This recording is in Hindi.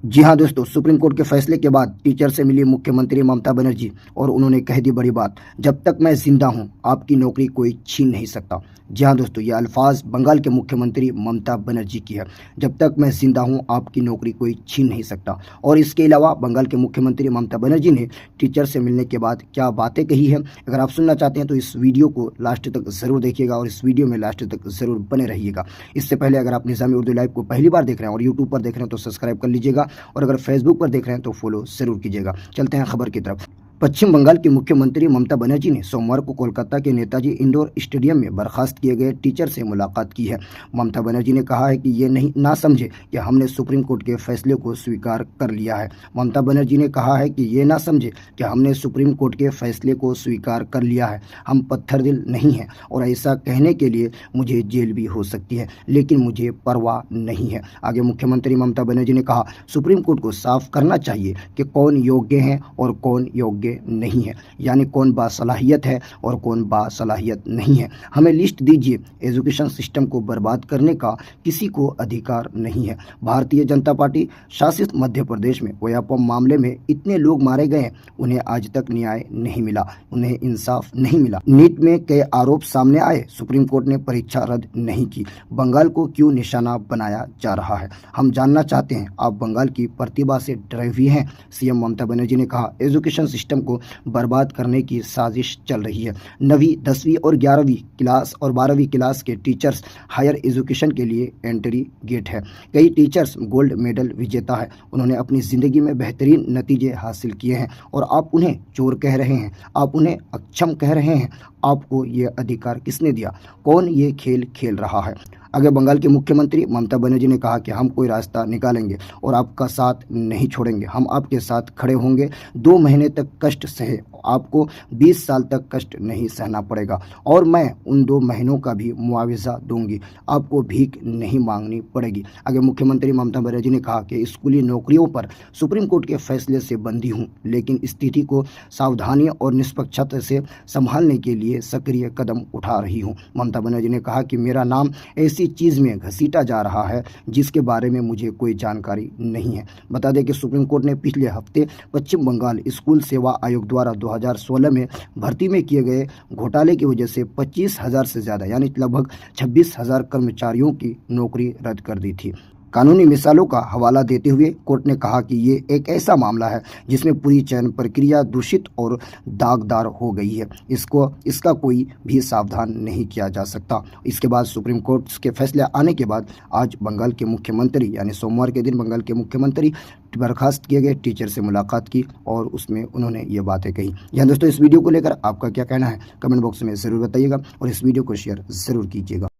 जी हाँ दोस्तों, सुप्रीम कोर्ट के फैसले के बाद टीचर से मिली मुख्यमंत्री ममता बनर्जी और उन्होंने कह दी बड़ी बात। जब तक मैं जिंदा हूँ आपकी नौकरी कोई छीन नहीं सकता। जी हाँ दोस्तों, ये अल्फाज बंगाल के मुख्यमंत्री ममता बनर्जी की है। जब तक मैं जिंदा हूँ आपकी नौकरी कोई छीन नहीं सकता। और इसके अलावा बंगाल के मुख्यमंत्री ममता बनर्जी ने टीचर से मिलने के बाद क्या बातें कही है, अगर आप सुनना चाहते हैं तो इस वीडियो को लास्ट तक ज़रूर देखिएगा और इस वीडियो में लास्ट तक ज़रूर बने रहिएगा। इससे पहले अगर आप निज़ामी उर्दू लाइव को पहली बार देख रहे हैं और यूट्यूब पर देख रहे हैं तो सब्सक्राइब कर लीजिएगा और अगर फेसबुक पर देख रहे हैं तो फॉलो जरूर कीजिएगा। चलते हैं खबर की तरफ। पश्चिम बंगाल की मुख्यमंत्री ममता बनर्जी ने सोमवार को कोलकाता के नेताजी इंडोर स्टेडियम में बर्खास्त किए गए टीचर से मुलाकात की है। ममता बनर्जी ने कहा है कि ये नहीं ना समझे कि हमने सुप्रीम कोर्ट के फैसले को स्वीकार कर लिया है। ममता बनर्जी ने कहा है कि ये ना समझे कि हमने सुप्रीम कोर्ट के फैसले को स्वीकार कर लिया है। हम पत्थर दिल नहीं हैं और ऐसा कहने के लिए मुझे जेल भी हो सकती है, लेकिन मुझे परवाह नहीं है। आगे मुख्यमंत्री ममता बनर्जी ने कहा, सुप्रीम कोर्ट को साफ करना चाहिए कि कौन योग्य है और कौन योग्य नहीं है, यानी कौन बासलाहियत है और कौन बासलाहियत नहीं है। हमें लिस्ट दीजिए। एजुकेशन सिस्टम को बर्बाद करने का किसी को अधिकार नहीं है। भारतीय जनता पार्टी शासित मध्य प्रदेश में व्यापम मामले में इतने लोग मारे गए हैं, उन्हें आज तक न्याय नहीं मिला, उन्हें इंसाफ नहीं मिला। नीट में कई आरोप सामने आए, सुप्रीम कोर्ट ने परीक्षा रद्द नहीं की। बंगाल को क्यों निशाना बनाया जा रहा है, हम जानना चाहते हैं। आप बंगाल की प्रतिभा से डरे हुए हैं। सीएम ममता बनर्जी ने कहा, एजुकेशन सिस्टम को बर्बाद करने की साजिश चल रही है। 9वीं 10वीं और 11वीं क्लास और 12वीं क्लास के टीचर्स हायर एजुकेशन के लिए एंट्री गेट है। कई टीचर्स गोल्ड मेडल विजेता है, उन्होंने अपनी ज़िंदगी में बेहतरीन नतीजे हासिल किए हैं और आप उन्हें चोर कह रहे हैं, आप उन्हें अक्षम कह रहे हैं। आपको ये अधिकार किसने दिया? कौन ये खेल खेल रहा है? आगे बंगाल के मुख्यमंत्री ममता बनर्जी ने कहा कि हम कोई रास्ता निकालेंगे और आपका साथ नहीं छोड़ेंगे। हम आपके साथ खड़े होंगे। 2 महीने तक कष्ट सहे, आपको 20 साल तक कष्ट नहीं सहना पड़ेगा और मैं उन 2 महीनों का भी मुआवजा दूंगी। आपको भीख नहीं मांगनी पड़ेगी। आगे मुख्यमंत्री ममता बनर्जी ने कहा कि स्कूली नौकरियों पर सुप्रीम कोर्ट के फैसले से बंधी हूँ, लेकिन स्थिति को सावधानी और निष्पक्षता से संभालने के लिए सक्रिय कदम उठा रही हूँ। ममता बनर्जी ने कहा कि मेरा नाम ऐसी चीज़ में घसीटा जा रहा है जिसके बारे में मुझे कोई जानकारी नहीं है। बता दें कि सुप्रीम कोर्ट ने पिछले हफ्ते पश्चिम बंगाल स्कूल सेवा आयोग द्वारा 2016 में भर्ती में किए गए घोटाले की वजह से 25,000 से ज़्यादा यानी लगभग 26,000 कर्मचारियों की नौकरी रद्द कर दी थी। कानूनी मिसालों का हवाला देते हुए कोर्ट ने कहा कि ये एक ऐसा मामला है जिसमें पूरी चयन प्रक्रिया दूषित और दागदार हो गई है। इसका कोई भी सावधान नहीं किया जा सकता। इसके बाद सुप्रीम कोर्ट के फैसले आने के बाद आज बंगाल के मुख्यमंत्री यानी सोमवार के दिन बंगाल के मुख्यमंत्री बर्खास्त किए गए टीचर से मुलाकात की और उसमें उन्होंने ये बातें कही। यहाँ दोस्तों, इस वीडियो को लेकर आपका क्या कहना है कमेंट बॉक्स में ज़रूर बताइएगा और इस वीडियो को शेयर ज़रूर कीजिएगा।